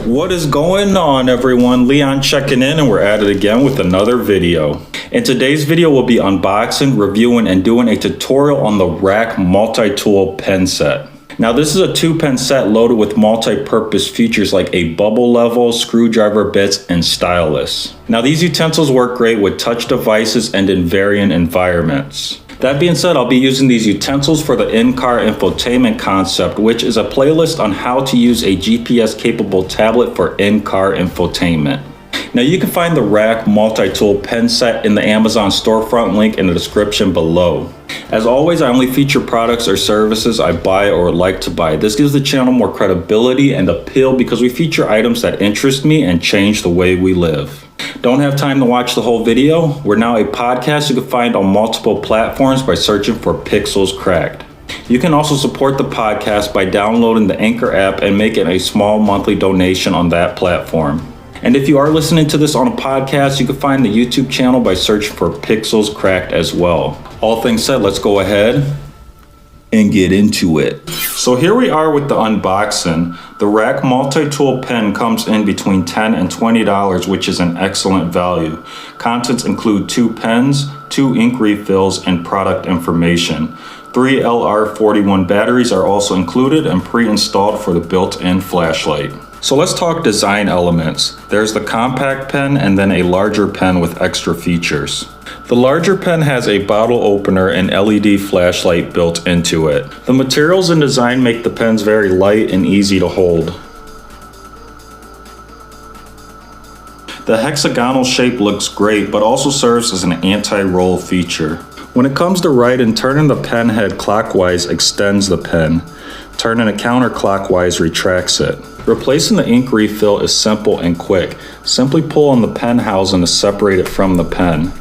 What is going on, everyone? Leon checking in, and we're at it again with another video. In today's video, we'll be unboxing, reviewing, and doing a tutorial on the RAK Multi-Tool Pen Set. Now, this is a 2-pen set loaded with multi-purpose features like a bubble level, screwdriver bits, and stylus. Now, these utensils work great with touch devices and in varying environments. That being said, I'll be using these utensils for the in-car infotainment concept, which is a playlist on how to use a GPS-capable tablet for in-car infotainment. Now, you can find the RAK Multi-Tool Pen Set in the Amazon storefront link in the description below. As always, I only feature products or services I buy or would like to buy. This gives the channel more credibility and appeal because we feature items that interest me and change the way we live. Don't have time to watch the whole video? We're now a podcast you can find on multiple platforms by searching for Pixels Cracked. You can also support the podcast by downloading the Anchor app and making a small monthly donation on that platform. And if you are listening to this on a podcast, you can find the YouTube channel by searching for Pixels Cracked as well. All things said, let's go ahead and get into it. So here we are with the unboxing. The RAK Multi-Tool Pen comes in between $10 and $20, which is an excellent value. Contents include 2 pens, 2 ink refills, and product information. 3 LR41 batteries are also included and pre-installed for the built-in flashlight. So let's talk design elements. There's the compact pen and then a larger pen with extra features. The larger pen has a bottle opener and LED flashlight built into it. The materials and design make the pens very light and easy to hold. The hexagonal shape looks great, but also serves as an anti-roll feature. When it comes to writing, turning the pen head clockwise extends the pen. Turning it counterclockwise retracts it. Replacing the ink refill is simple and quick. Simply pull on the pen housing to separate it from the pen.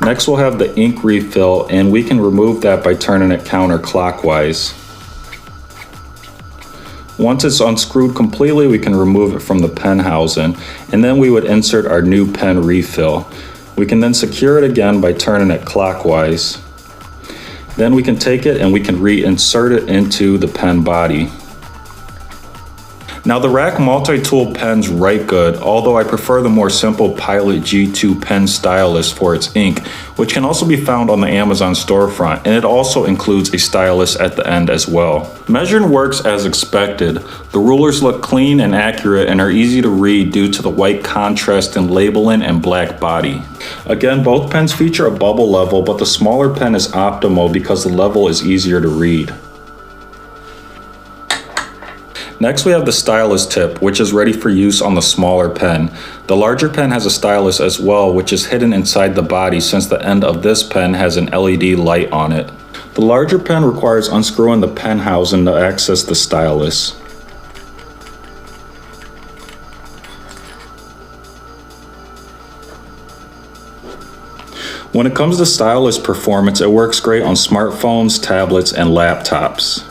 Next, we'll have the ink refill, and we can remove that by turning it counterclockwise. Once it's unscrewed completely, we can remove it from the pen housing, and then we would insert our new pen refill. We can then secure it again by turning it clockwise. Then we can take it and we can reinsert it into the pen body. Now, the RAK Multi-Tool pens write good, although I prefer the more simple Pilot G2 pen stylus for its ink, which can also be found on the Amazon storefront, and it also includes a stylus at the end as well. Measuring works as expected. The rulers look clean and accurate and are easy to read due to the white contrast in labeling and black body. Again, both pens feature a bubble level, but the smaller pen is optimal because the level is easier to read. Next, we have the stylus tip, which is ready for use on the smaller pen. The larger pen has a stylus as well, which is hidden inside the body since the end of this pen has an LED light on it. The larger pen requires unscrewing the pen housing to access the stylus. When it comes to stylus performance, it works great on smartphones, tablets, and laptops.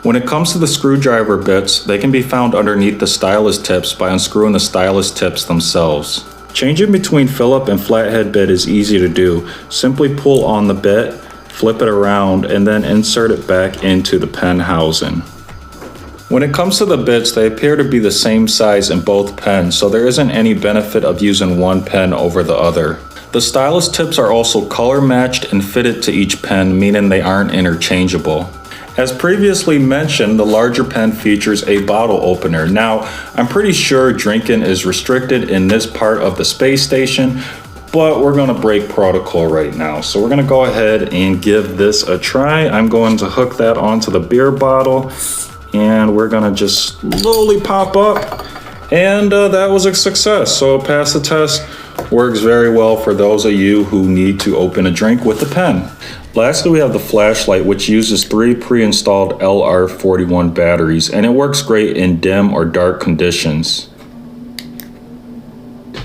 When it comes to the screwdriver bits, they can be found underneath the stylus tips by unscrewing the stylus tips themselves. Changing between Phillip and flathead bit is easy to do. Simply pull on the bit, flip it around, and then insert it back into the pen housing. When it comes to the bits, they appear to be the same size in both pens, so there isn't any benefit of using one pen over the other. The stylus tips are also color matched and fitted to each pen, meaning they aren't interchangeable. As previously mentioned, the larger pen features a bottle opener. Now, I'm pretty sure drinking is restricted in this part of the space station, but we're gonna break protocol right now. So we're gonna go ahead and give this a try. I'm going to hook that onto the beer bottle, and we're gonna just slowly pop up, and that was a success. So pass the test. Works very well for those of you who need to open a drink with the pen. Lastly, we have the flashlight, which uses 3 pre-installed LR41 batteries, and it works great in dim or dark conditions.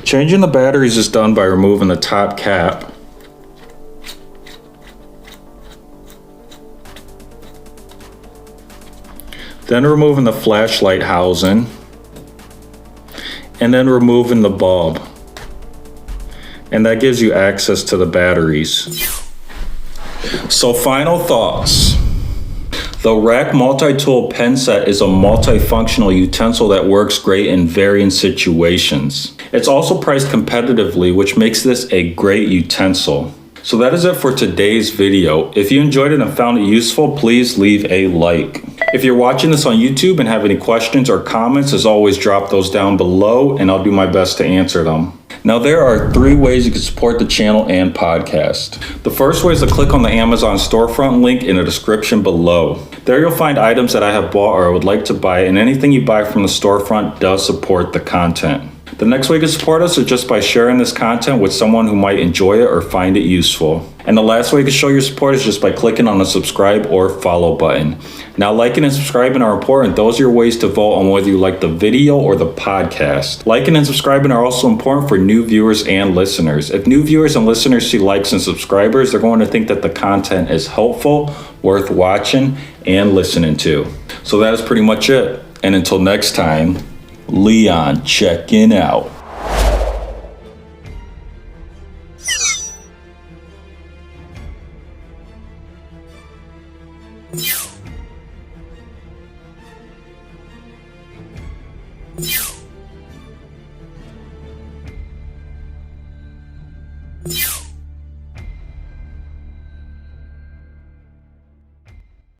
Changing the batteries is done by removing the top cap. Then removing the flashlight housing, and then removing the bulb. And that gives you access to the batteries. So final thoughts. The RAK Multi-Tool Pen Set is a multifunctional utensil that works great in varying situations. It's also priced competitively, which makes this a great utensil. So that is it for today's video. If you enjoyed it and found it useful, please leave a like. If you're watching this on YouTube and have any questions or comments, as always, drop those down below and I'll do my best to answer them. Now, there are 3 ways you can support the channel and podcast. The first way is to click on the Amazon storefront link in the description below. There you'll find items that I have bought or would like to buy, and anything you buy from the storefront does support the content. The next way you can support us is just by sharing this content with someone who might enjoy it or find it useful. And the last way you can show your support is just by clicking on the subscribe or follow button. Now, liking and subscribing are important. Those are your ways to vote on whether you like the video or the podcast. Liking and subscribing are also important for new viewers and listeners. If new viewers and listeners see likes and subscribers, they're going to think that the content is helpful, worth watching, and listening to. So that is pretty much it. And until next time, Leon checking out. Yeah.